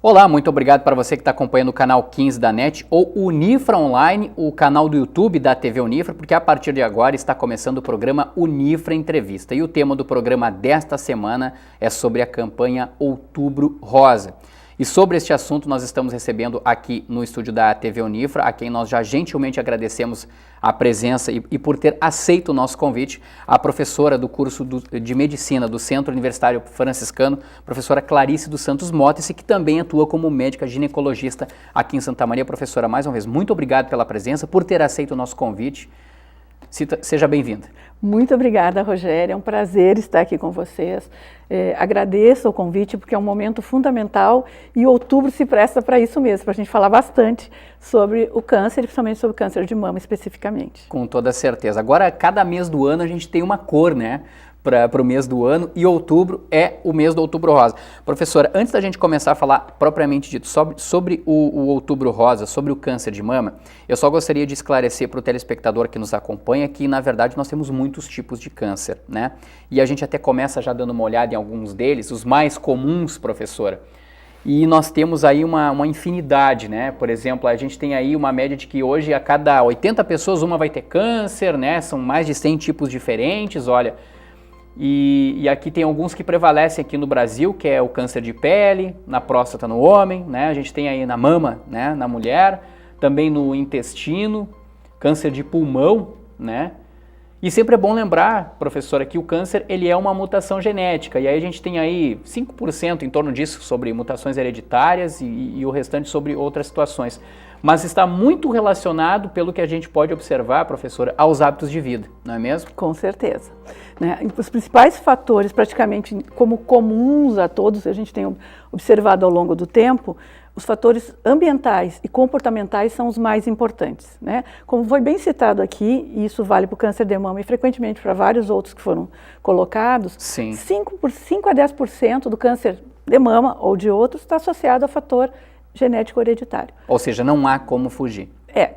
Olá, muito obrigado para você que está acompanhando o canal 15 da NET ou Unifra Online, o canal do YouTube da TV Unifra, porque a partir de agora está começando o programa Unifra Entrevista. E o tema do programa desta semana é sobre a campanha Outubro Rosa. E sobre este assunto nós estamos recebendo aqui no estúdio da TV Unifra, a quem nós já gentilmente agradecemos a presença e por ter aceito o nosso convite, a professora do curso de Medicina do Centro Universitário Franciscano, professora Clarice dos Santos Motes, que também atua como médica ginecologista aqui em Santa Maria. Professora, mais uma vez, muito obrigado pela presença, por ter aceito o nosso convite. Seja bem-vinda. Muito obrigada, Rogério. É um prazer estar aqui com vocês. Agradeço o convite porque é um momento fundamental e outubro se presta para isso mesmo, para a gente falar bastante sobre o câncer e principalmente sobre o câncer de mama especificamente. Com toda certeza. Agora, cada mês do ano a gente tem uma cor, né? Para o mês do ano, e outubro é o mês do Outubro Rosa. Professora, antes da gente começar a falar propriamente dito sobre o Outubro Rosa, sobre o câncer de mama, eu só gostaria de esclarecer para o telespectador que nos acompanha que, na verdade, nós temos muitos tipos de câncer, né? E a gente até começa já dando uma olhada em alguns deles, os mais comuns, professora. E nós temos aí uma infinidade, né? Por exemplo, a gente tem aí uma média de que hoje a cada 80 pessoas uma vai ter câncer, né? São mais de 100 tipos diferentes, olha. E aqui tem alguns que prevalecem aqui no Brasil, que é o câncer de pele, na próstata no homem, né? A gente tem aí na mama, né, na mulher, também no intestino, câncer de pulmão, né? E sempre é bom lembrar, professora, que o câncer ele é uma mutação genética, e aí a gente tem aí 5% em torno disso sobre mutações hereditárias e o restante sobre outras situações. Mas está muito relacionado, pelo que a gente pode observar, professora, aos hábitos de vida, não é mesmo? Com certeza. Né? Os principais fatores, praticamente como comuns a todos, a gente tem observado ao longo do tempo, os fatores ambientais e comportamentais são os mais importantes. Né? Como foi bem citado aqui, e isso vale para o câncer de mama e frequentemente para vários outros que foram colocados, 5 a 10% do câncer de mama ou de outros está associado a fator genético hereditário. Ou seja, não há como fugir.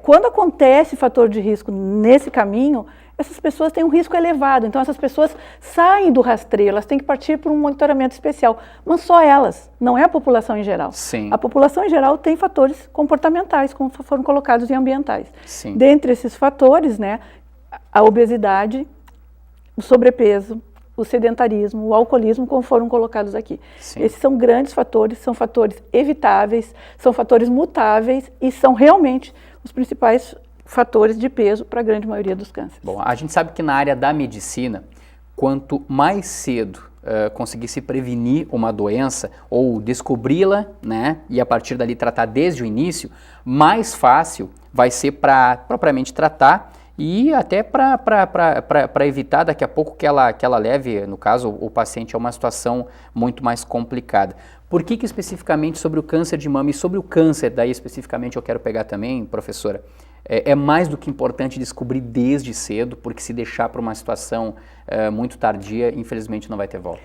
Quando acontece fator de risco nesse caminho, essas pessoas têm um risco elevado, então essas pessoas saem do rastreio, elas têm que partir para um monitoramento especial, mas só elas, não é a população em geral. Sim. A população em geral tem fatores comportamentais, como foram colocados em ambientais. Sim. Dentre esses fatores, né, a obesidade, o sobrepeso, o sedentarismo, o alcoolismo, como foram colocados aqui. Sim. Esses são grandes fatores, são fatores evitáveis, são fatores mutáveis e são realmente os principais fatores de peso para a grande maioria dos cânceres. Bom, a gente sabe que na área da medicina, quanto mais cedo conseguir se prevenir uma doença ou descobri-la, né, e a partir dali tratar desde o início, mais fácil vai ser para propriamente tratar e até para evitar daqui a pouco que ela leve, no caso, o paciente a uma situação muito mais complicada. Por que especificamente sobre o câncer de mama e sobre o câncer, daí especificamente eu quero pegar também, professora, é mais do que importante descobrir desde cedo, porque se deixar para uma situação muito tardia, infelizmente não vai ter volta.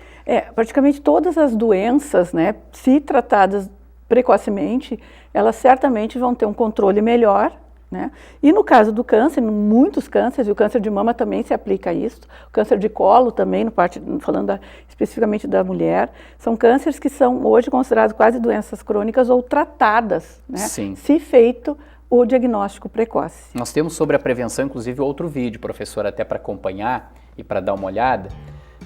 Praticamente todas as doenças, né, se tratadas precocemente, elas certamente vão ter um controle melhor. Né? E no caso do câncer, muitos cânceres, e o câncer de mama também se aplica a isso, o câncer de colo também, falando especificamente da mulher, são cânceres que são hoje considerados quase doenças crônicas ou tratadas, né? Sim. Se feito o diagnóstico precoce. Nós temos sobre a prevenção, inclusive, outro vídeo, professora, até para acompanhar e para dar uma olhada.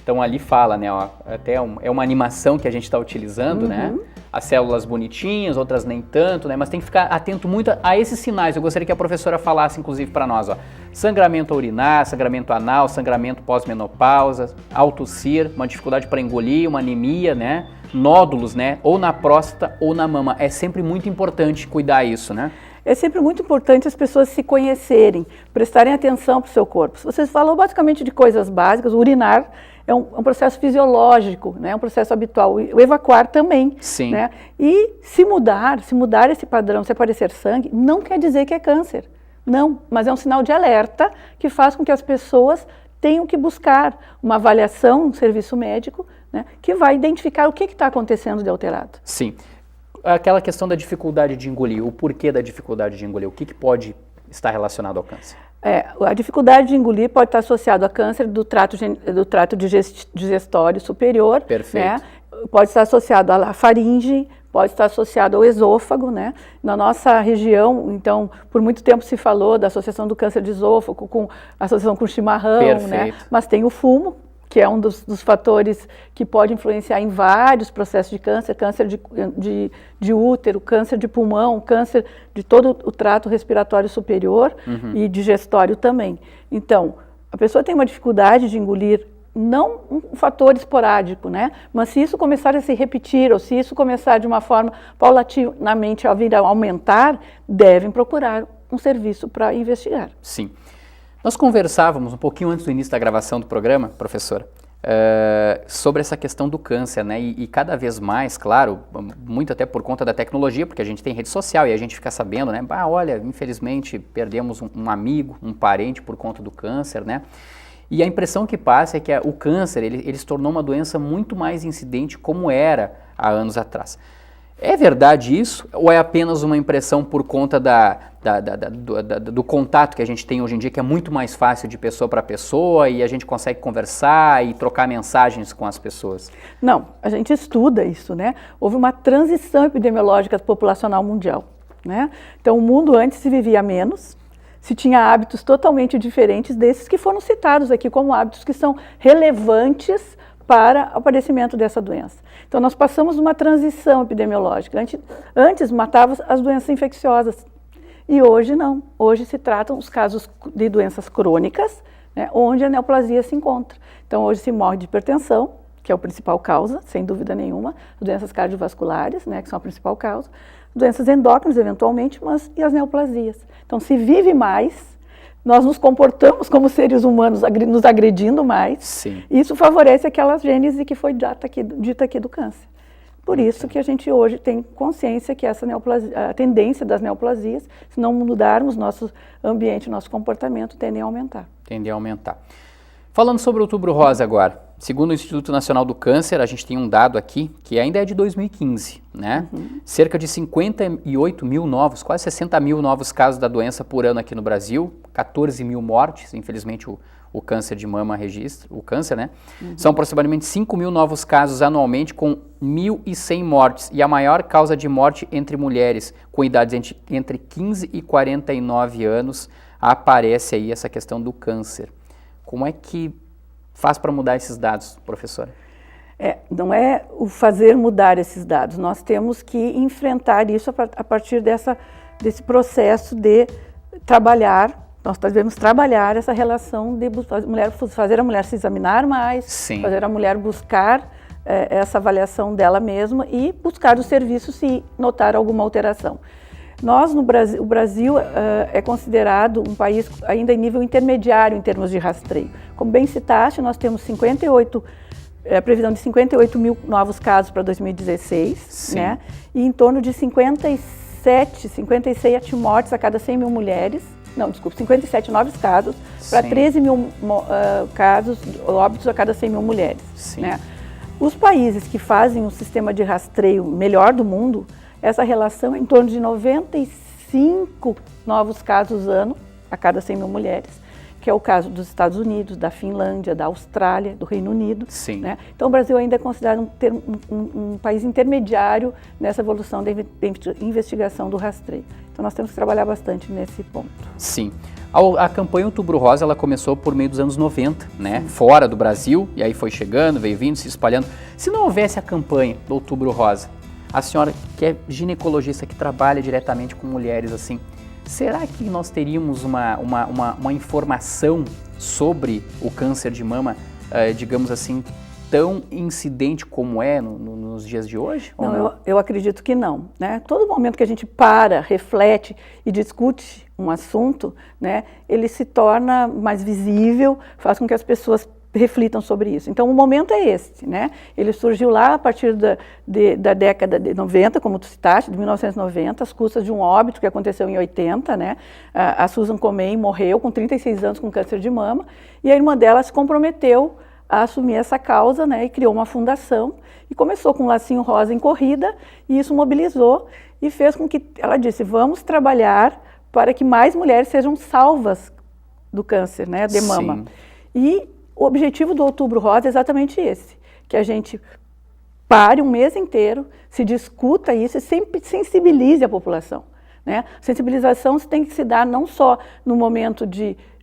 Então ali fala, né, ó, até é uma animação que a gente está utilizando, né? As células bonitinhas, outras nem tanto, né? Mas tem que ficar atento muito a esses sinais. Eu gostaria que a professora falasse, inclusive, para nós, ó. Sangramento urinar, sangramento anal, sangramento pós-menopausa, autossir, uma dificuldade para engolir, uma anemia, né? Nódulos, né? Ou na próstata ou na mama. É sempre muito importante cuidar isso, né? É sempre muito importante as pessoas se conhecerem, prestarem atenção para o seu corpo. Vocês falam basicamente de coisas básicas, o urinar é um processo fisiológico, né? É um processo habitual, o evacuar também. Sim. Né? E se mudar esse padrão, se aparecer sangue, não quer dizer que é câncer, não, mas é um sinal de alerta que faz com que as pessoas tenham que buscar uma avaliação, um serviço médico, né? Que vai identificar o que está acontecendo de alterado. Sim. Aquela questão da dificuldade de engolir, o porquê da dificuldade de engolir, o que pode estar relacionado ao câncer? A dificuldade de engolir pode estar associada a câncer do trato digestório superior. Perfeito. Né? Pode estar associado à faringe, pode estar associado ao esôfago, né? Na nossa região, então, por muito tempo se falou da associação do câncer de esôfago com associação com chimarrão, né? Mas tem o fumo, que é um dos fatores que pode influenciar em vários processos de câncer, câncer de útero, câncer de pulmão, câncer de todo o trato respiratório superior e digestório também. Então, a pessoa tem uma dificuldade de engolir, não um fator esporádico, né? Mas se isso começar a se repetir, ou se isso começar de uma forma paulatinamente a vir a aumentar, devem procurar um serviço para investigar. Sim. Nós conversávamos um pouquinho antes do início da gravação do programa, professora, sobre essa questão do câncer, né? E cada vez mais, claro, muito até por conta da tecnologia, porque a gente tem rede social e a gente fica sabendo, né? Olha, infelizmente perdemos um amigo, um parente por conta do câncer, né? E a impressão que passa é que o câncer, ele se tornou uma doença muito mais incidente como era há anos atrás. É verdade isso ou é apenas uma impressão por conta do contato que a gente tem hoje em dia, que é muito mais fácil de pessoa para pessoa e a gente consegue conversar e trocar mensagens com as pessoas? Não, a gente estuda isso, né? Houve uma transição epidemiológica populacional mundial, né? Então o mundo antes se vivia menos, se tinha hábitos totalmente diferentes desses que foram citados aqui como hábitos que são relevantes para o aparecimento dessa doença. Então nós passamos uma transição epidemiológica. Antes matava as doenças infecciosas e hoje não. Hoje se tratam os casos de doenças crônicas, né, onde a neoplasia se encontra. Então hoje se morre de hipertensão, que é a principal causa, sem dúvida nenhuma, doenças cardiovasculares, né, que são a principal causa, doenças endócrinas eventualmente, mas e as neoplasias. Então se vive mais, nós nos comportamos como seres humanos nos agredindo mais. Sim. E isso favorece aquela gênese que foi dita aqui do câncer. Por isso que a gente hoje tem consciência que essa neoplasia, a tendência das neoplasias, se não mudarmos nosso ambiente, nosso comportamento, tendem a aumentar. Tendem a aumentar. Falando sobre o Outubro Rosa agora, segundo o Instituto Nacional do Câncer, a gente tem um dado aqui que ainda é de 2015, né? Cerca de 58 mil novos, quase 60 mil novos casos da doença por ano aqui no Brasil, 14 mil mortes, infelizmente o câncer de mama registra, o câncer, né? São aproximadamente 5 mil novos casos anualmente com 1.100 mortes e a maior causa de morte entre mulheres com idades entre 15 e 49 anos aparece aí essa questão do câncer. Como é que faz para mudar esses dados, professora? Não é o fazer mudar esses dados, nós temos que enfrentar isso a partir desse processo de trabalhar, nós devemos trabalhar essa relação de fazer a mulher se examinar mais, Sim. fazer a mulher buscar essa avaliação dela mesma e buscar os serviços se notar alguma alteração. Nós, no Brasil, o Brasil é considerado um país ainda em nível intermediário em termos de rastreio. Como bem citaste, nós temos a previsão de 58 mil novos casos para 2016, né? E em torno de 57 mortes a cada 100 mil mulheres. Não, desculpa, 57 novos casos para 13 mil casos, óbitos a cada 100 mil mulheres. Né? Os países que fazem um sistema de rastreio melhor do mundo, essa relação é em torno de 95 novos casos ano a cada 100 mil mulheres, que é o caso dos Estados Unidos, da Finlândia, da Austrália, do Reino Unido. Né? Então o Brasil ainda é considerado um país intermediário nessa evolução da investigação do rastreio. Então nós temos que trabalhar bastante nesse ponto. Sim. A campanha Outubro Rosa, ela começou por meio dos anos 90, né? Fora do Brasil, e aí foi chegando, veio vindo, se espalhando. Se não houvesse a campanha do Outubro Rosa, a senhora que é ginecologista, que trabalha diretamente com mulheres assim, será que nós teríamos uma informação sobre o câncer de mama, digamos assim, tão incidente como é nos dias de hoje? Não, eu acredito que não. Né? Todo momento que a gente para, reflete e discute um assunto, né, ele se torna mais visível, faz com que as pessoas reflitam sobre isso. Então, o momento é esse, né? Ele surgiu lá a partir da década de 90, como tu citaste, de 1990, às custas de um óbito que aconteceu em 80, né? A Susan Comey morreu com 36 anos com câncer de mama, e a irmã dela se comprometeu a assumir essa causa, né? E criou uma fundação, e começou com um lacinho rosa em corrida, e isso mobilizou e fez com que ela disse, vamos trabalhar para que mais mulheres sejam salvas do câncer, né? De mama. E o objetivo do Outubro Rosa é exatamente esse, que a gente pare um mês inteiro, se discuta isso e sempre sensibilize a população, né? Sensibilização tem que se dar não só no momento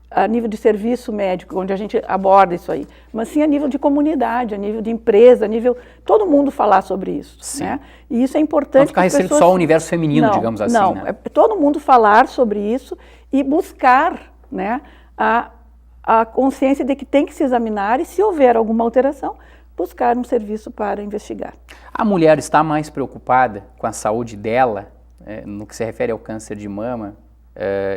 a nível de serviço médico, onde a gente aborda isso aí, mas sim a nível de comunidade, a nível de empresa, a nível... todo mundo falar sobre isso, né? E isso é importante. Não ficar restrito só ao universo feminino, digamos assim, não, né? É todo mundo falar sobre isso e buscar, né, a consciência de que tem que se examinar e, se houver alguma alteração, buscar um serviço para investigar. A mulher está mais preocupada com a saúde dela, no que se refere ao câncer de mama,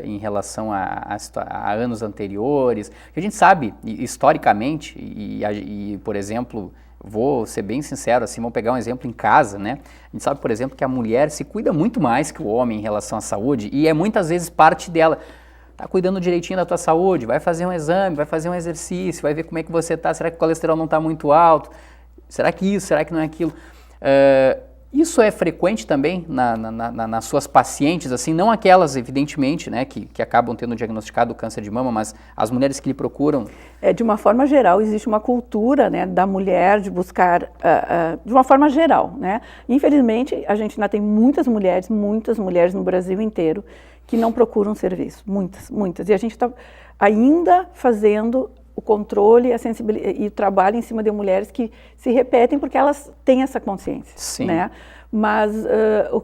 em relação a anos anteriores? A gente sabe, historicamente, por exemplo, vou ser bem sincero, assim, vamos pegar um exemplo em casa, né? A gente sabe, por exemplo, que a mulher se cuida muito mais que o homem em relação à saúde e é muitas vezes parte dela. Tá cuidando direitinho da tua saúde, vai fazer um exame, vai fazer um exercício, vai ver como é que você tá, será que o colesterol não está muito alto? Será que isso, será que não é aquilo? Isso é frequente também nas suas pacientes, assim, não aquelas, evidentemente, né, que acabam tendo diagnosticado o câncer de mama, mas as mulheres que lhe procuram? De uma forma geral, existe uma cultura, né, da mulher de buscar, de uma forma geral, né? Infelizmente, a gente ainda tem muitas mulheres no Brasil inteiro que não procuram serviço, muitas. E a gente está ainda fazendo o controle e o trabalho em cima de mulheres que se repetem porque elas têm essa consciência. Sim. Né? Mas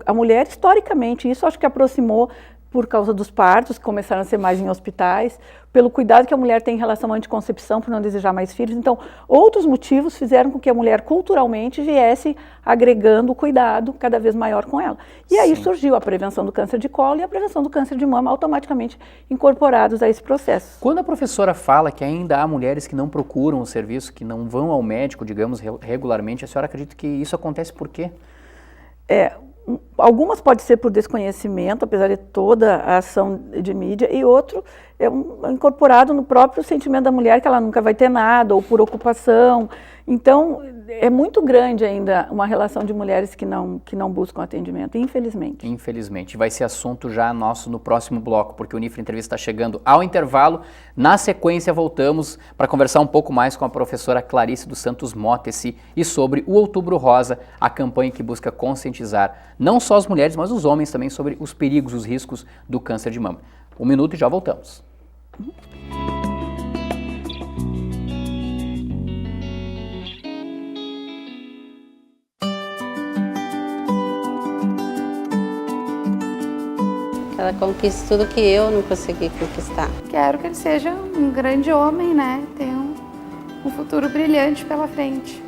a mulher, historicamente, isso acho que aproximou por causa dos partos, que começaram a ser mais em hospitais, pelo cuidado que a mulher tem em relação à anticoncepção, por não desejar mais filhos. Então, outros motivos fizeram com que a mulher, culturalmente, viesse agregando o cuidado cada vez maior com ela. E aí surgiu a prevenção do câncer de colo e a prevenção do câncer de mama automaticamente incorporados a esse processo. Quando a professora fala que ainda há mulheres que não procuram o serviço, que não vão ao médico, digamos, regularmente, a senhora acredita que isso acontece por quê? Algumas pode ser por desconhecimento, apesar de toda a ação de mídia, e outro é incorporado no próprio sentimento da mulher que ela nunca vai ter nada, ou por ocupação. Então, é muito grande ainda uma relação de mulheres que não buscam atendimento, infelizmente. Infelizmente. Vai ser assunto já nosso no próximo bloco, porque o Unifra Entrevista está chegando ao intervalo. Na sequência, voltamos para conversar um pouco mais com a professora Clarice dos Santos Motesi e sobre o Outubro Rosa, a campanha que busca conscientizar não só as mulheres, mas os homens também sobre os perigos, os riscos do câncer de mama. 1 minuto e já voltamos. Ela conquista tudo que eu não consegui conquistar. Quero que ele seja um grande homem, né? Tenha um futuro brilhante pela frente.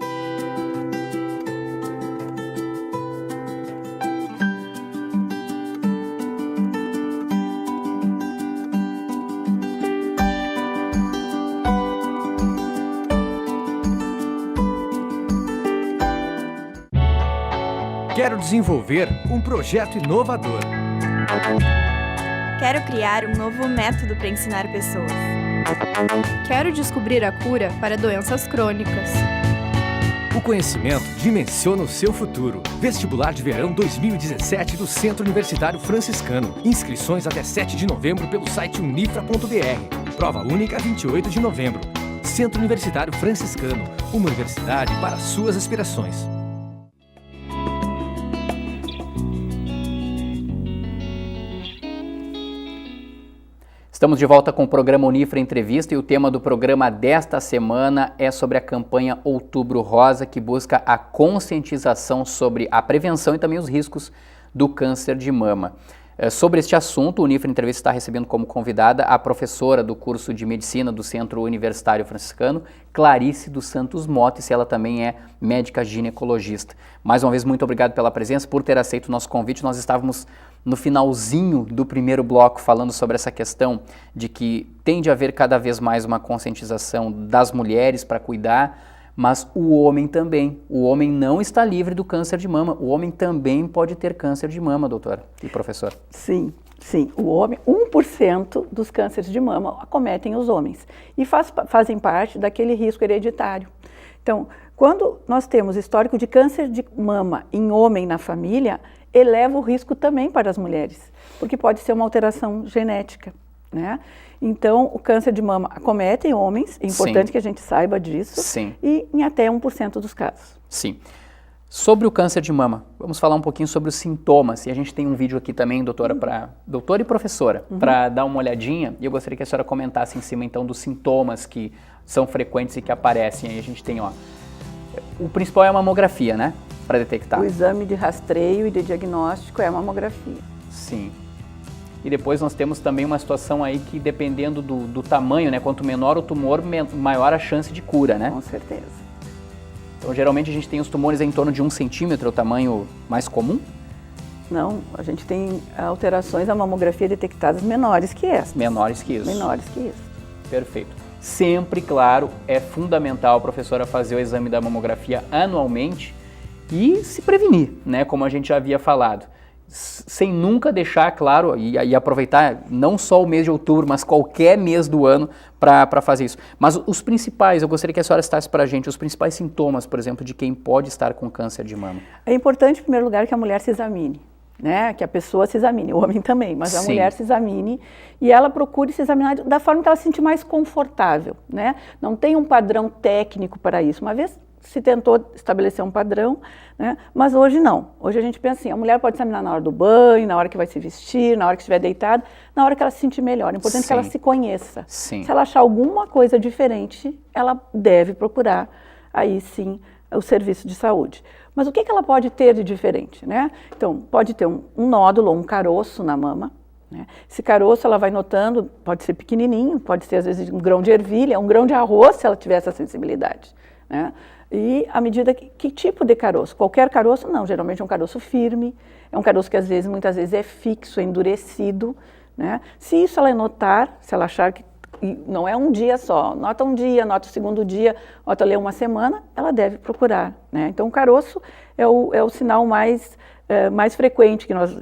Quero desenvolver um projeto inovador. Quero criar um novo método para ensinar pessoas. Quero descobrir a cura para doenças crônicas. O conhecimento dimensiona o seu futuro. Vestibular de Verão 2017 do Centro Universitário Franciscano. Inscrições até 7 de novembro pelo site unifra.br. Prova única 28 de novembro. Centro Universitário Franciscano. Uma universidade para suas aspirações. Estamos de volta com o programa Unifra Entrevista e o tema do programa desta semana é sobre a campanha Outubro Rosa, que busca a conscientização sobre a prevenção e também os riscos do câncer de mama. Sobre este assunto, o Unifra Entrevista está recebendo como convidada a professora do curso de Medicina do Centro Universitário Franciscano, Clarice dos Santos Motesi, ela também é médica ginecologista. Mais uma vez, muito obrigado pela presença, por ter aceito o nosso convite. Nós estávamos no finalzinho do primeiro bloco falando sobre essa questão de que tem de haver cada vez mais uma conscientização das mulheres para cuidar, mas o homem também. O homem não está livre do câncer de mama. O homem também pode ter câncer de mama, doutora e professora. Sim. O homem, 1% dos cânceres de mama acometem os homens e fazem parte daquele risco hereditário. Então, quando nós temos histórico de câncer de mama em homem na família, eleva o risco também para as mulheres, porque pode ser uma alteração genética, né? Então, o câncer de mama acomete em homens, é importante que a gente saiba disso, e em até 1% dos casos. Sim. Sobre o câncer de mama, vamos falar um pouquinho sobre os sintomas. E a gente tem um vídeo aqui também, doutora e professora, para dar uma olhadinha. E eu gostaria que a senhora comentasse em cima, então, dos sintomas que são frequentes e que aparecem. Aí a gente tem, o principal é a mamografia, né? Para detectar. O exame de rastreio e de diagnóstico é a mamografia. Sim. E depois nós temos também uma situação aí que, dependendo do tamanho, né? Quanto menor o tumor, maior a chance de cura, né? Com certeza. Então, geralmente a gente tem os tumores em torno de 1 centímetro, o tamanho mais comum? Não, a gente tem alterações na mamografia detectadas menores que essas. Menores que isso. Menores que isso. Perfeito. Sempre, claro, é fundamental, professora, fazer o exame da mamografia anualmente e se prevenir, né? Como a gente já havia falado. Sem nunca deixar, claro, e aproveitar não só o mês de outubro, mas qualquer mês do ano para fazer isso. Mas os principais, eu gostaria que a senhora citasse para a gente, os principais sintomas, por exemplo, de quem pode estar com câncer de mama. É importante, em primeiro lugar, que a mulher se examine, né? Que a pessoa se examine, o homem também, mas a mulher se examine e ela procure se examinar da forma que ela se sentir mais confortável, né? Não tem um padrão técnico para isso. Uma vez se tentou estabelecer um padrão, né? Mas hoje não. Hoje a gente pensa assim, a mulher pode examinar na hora do banho, na hora que vai se vestir, na hora que estiver deitada, na hora que ela se sentir melhor. É importante que ela se conheça. Sim. Se ela achar alguma coisa diferente, ela deve procurar, aí sim, o serviço de saúde. Mas o que ela pode ter de diferente, né? Então, pode ter um nódulo ou um caroço na mama, né? Esse caroço ela vai notando, pode ser pequenininho, pode ser às vezes um grão de ervilha, um grão de arroz, se ela tiver essa sensibilidade, né? E à medida que tipo de caroço? Qualquer caroço? Não, geralmente é um caroço firme, é um caroço que muitas vezes é fixo, é endurecido, né? Se isso ela notar, se ela achar que não é um dia só, nota um dia, nota o segundo dia, nota ler uma semana, ela deve procurar, né? Então o caroço é o sinal mais frequente que nós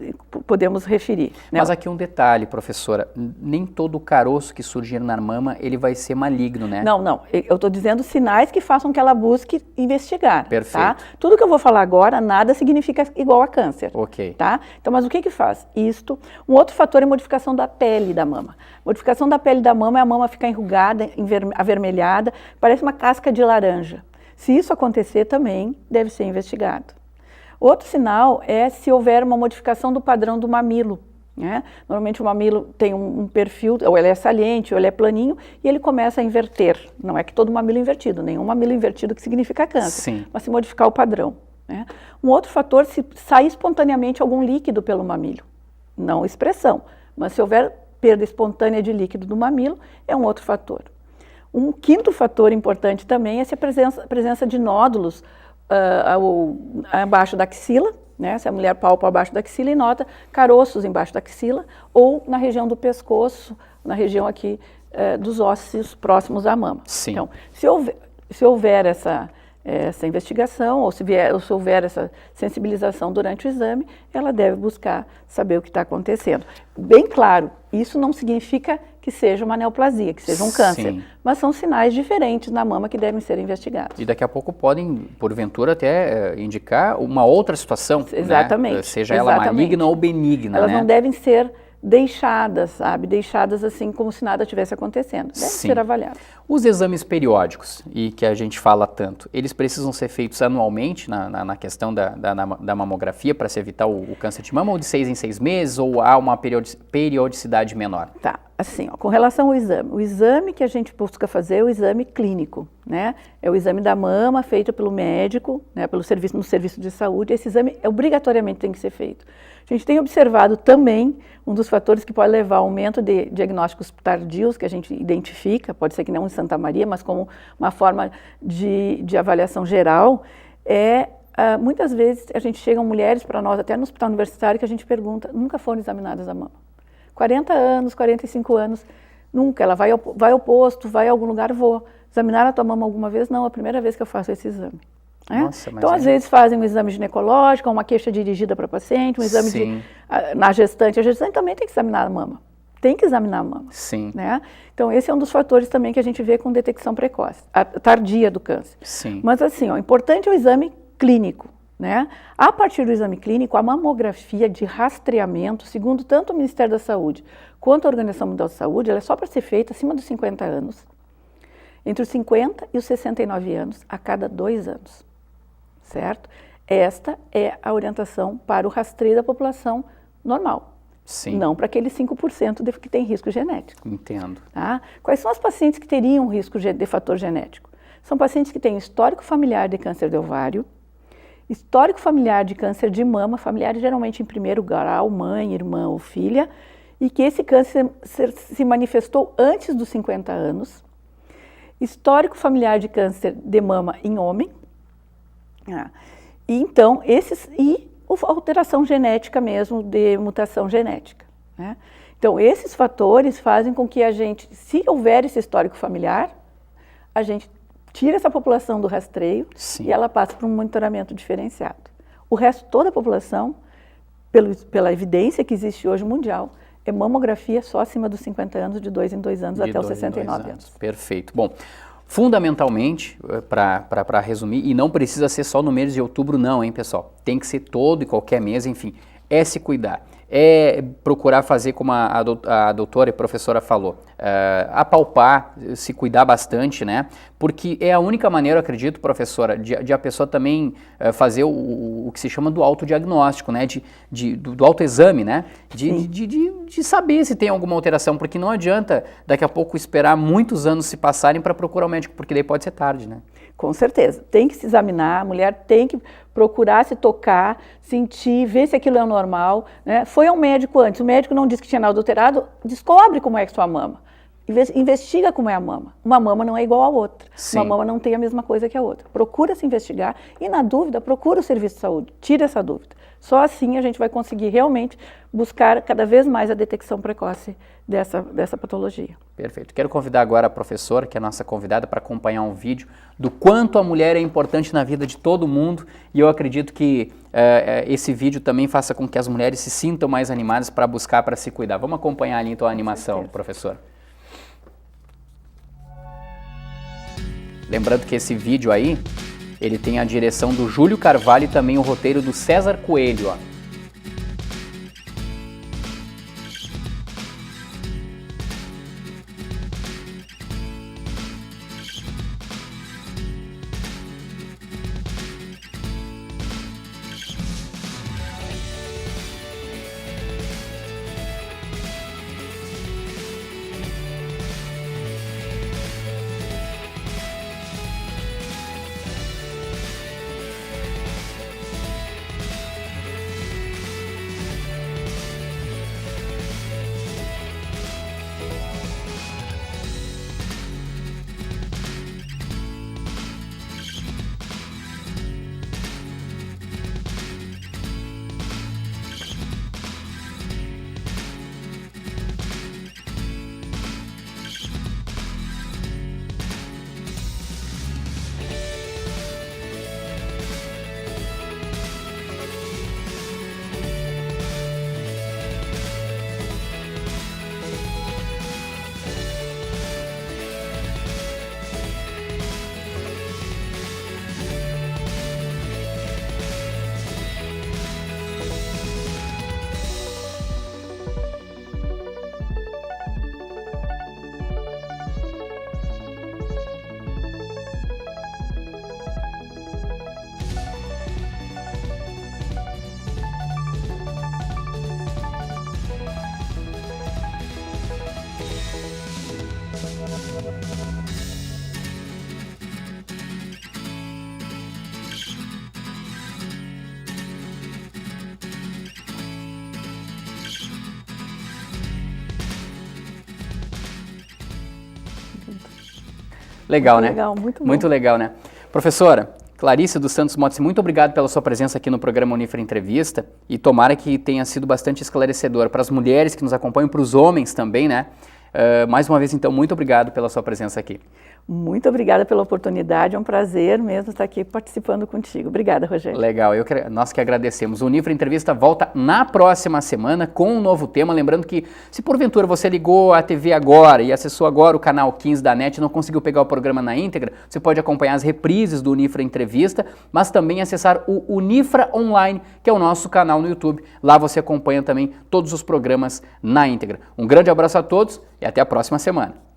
podemos referir, né? Mas aqui um detalhe, professora, nem todo caroço que surgir na mama, ele vai ser maligno, né? Não, eu estou dizendo sinais que façam que ela busque investigar. Perfeito. Tá? Tudo que eu vou falar agora, nada significa igual a câncer. Ok. Tá? Então, mas o que faz? Isto. Um outro fator é a modificação da pele da mama. Modificação da pele da mama é a mama ficar enrugada, avermelhada, parece uma casca de laranja. Se isso acontecer também, deve ser investigado. Outro sinal é se houver uma modificação do padrão do mamilo, né? Normalmente o mamilo tem um perfil, ou ele é saliente, ou ele é planinho, e ele começa a inverter. Não é que todo mamilo é invertido, nenhum mamilo invertido que significa câncer, Sim. Mas se modificar o padrão, né? Um outro fator, se sair espontaneamente algum líquido pelo mamilo, não expressão, mas se houver perda espontânea de líquido do mamilo, é um outro fator. Um quinto fator importante também é se a presença de nódulos abaixo da axila, né? Se a mulher palpa abaixo da axila e nota caroços embaixo da axila ou na região do pescoço, na região aqui dos ossos próximos à mama. Sim. Então, se houver essa investigação ou se houver essa sensibilização durante o exame, ela deve buscar saber o que está acontecendo. Bem claro, isso não significa que seja uma neoplasia, que seja um câncer, Sim. mas são sinais diferentes na mama que devem ser investigados. E daqui a pouco podem, porventura, até indicar uma outra situação, Exatamente. Né? Seja ela maligna ou benigna, Elas né? não devem ser deixadas, sabe? Deixadas assim como se nada tivesse acontecendo. Devem ser avaliadas. Os exames periódicos, e que a gente fala tanto, eles precisam ser feitos anualmente na questão da mamografia para se evitar o câncer de mama, ou de 6 em 6 meses, ou há uma periodicidade menor? Tá, assim, com relação ao exame. O exame que a gente busca fazer é o exame clínico, né? É o exame da mama feito pelo médico, né? No serviço de saúde. Esse exame obrigatoriamente tem que ser feito. A gente tem observado também um dos fatores que pode levar ao aumento de diagnósticos tardios que a gente identifica, pode ser que não em Santa Maria, mas como uma forma de avaliação geral, muitas vezes a gente chegam mulheres para nós, até no hospital universitário, que a gente pergunta, nunca foram examinadas a mama. 40 anos, 45 anos, nunca. Ela vai ao posto, vai a algum lugar, vou. Examinar a tua mama alguma vez? Não, é a primeira vez que eu faço esse exame. Nossa, então, às vezes, fazem um exame ginecológico, uma queixa dirigida para paciente, um exame na gestante. A gestante também tem que examinar a mama. Tem que examinar a mama. Sim. Né? Então, esse é um dos fatores também que a gente vê com detecção precoce, tardia do câncer. Sim. Mas, assim, o importante é o exame clínico. Né? A partir do exame clínico, a mamografia de rastreamento, segundo tanto o Ministério da Saúde quanto a Organização Mundial da Saúde, ela é só para ser feita acima dos 50 anos, entre os 50 e os 69 anos, a cada 2 anos. Certo? Esta é a orientação para o rastreio da população normal. Sim. Não para aqueles 5% que tem risco genético. Entendo. Tá? Quais são as pacientes que teriam risco de fator genético? São pacientes que têm histórico familiar de câncer de ovário, histórico familiar de câncer de mama, familiares geralmente em primeiro grau, mãe, irmã ou filha, e que esse câncer se manifestou antes dos 50 anos, histórico familiar de câncer de mama em homem, e então alteração genética mesmo, de mutação genética, né? Então, esses fatores fazem com que a gente, se houver esse histórico familiar, a gente tira essa população do rastreio. Sim. E ela passa para um monitoramento diferenciado. O resto, toda a população, pela evidência que existe hoje mundial, é mamografia só acima dos 50 anos, de 2 em 2 anos, até os 69 anos. Perfeito. Bom, fundamentalmente, para resumir, e não precisa ser só no mês de outubro não, hein, pessoal? Tem que ser todo e qualquer mês, enfim, é se cuidar. É procurar fazer como a doutora e professora falou, apalpar, se cuidar bastante, né? Porque é a única maneira, eu acredito, professora, de a pessoa também fazer o que se chama do autodiagnóstico, né? Do autoexame, né? De saber se tem alguma alteração, porque não adianta daqui a pouco esperar muitos anos se passarem para procurar o médico, porque daí pode ser tarde, né? Com certeza, tem que se examinar, a mulher tem que procurar se tocar, sentir, ver se aquilo é normal, né? Foi ao médico antes, o médico não disse que tinha nada adulterado, descobre como é que sua mama, investiga como é a mama. Uma mama não é igual a outra, Sim. Uma mama não tem a mesma coisa que a outra. Procura se investigar e, na dúvida, procura o serviço de saúde, tira essa dúvida. Só assim a gente vai conseguir realmente buscar cada vez mais a detecção precoce dessa patologia. Perfeito. Quero convidar agora a professora, que é a nossa convidada, para acompanhar um vídeo do quanto a mulher é importante na vida de todo mundo, e eu acredito que esse vídeo também faça com que as mulheres se sintam mais animadas para buscar, para se cuidar. Vamos acompanhar ali então a animação, professora. Lembrando que esse vídeo aí, ele tem a direção do Júlio Carvalho e também o roteiro do César Coelho, ó. Legal, muito né? Legal, muito bom. Muito legal, né? Professora Clarice dos Santos Motes, muito obrigado pela sua presença aqui no programa Unifra Entrevista, e tomara que tenha sido bastante esclarecedor para as mulheres que nos acompanham, para os homens também, né? Mais uma vez, então, muito obrigado pela sua presença aqui. Muito obrigada pela oportunidade, é um prazer mesmo estar aqui participando contigo. Obrigada, Rogério. Legal, nós que agradecemos. O Unifra Entrevista volta na próxima semana com um novo tema. Lembrando que, se porventura você ligou a TV agora e acessou agora o canal 15 da NET e não conseguiu pegar o programa na íntegra, você pode acompanhar as reprises do Unifra Entrevista, mas também acessar o Unifra Online, que é o nosso canal no YouTube. Lá você acompanha também todos os programas na íntegra. Um grande abraço a todos e até a próxima semana.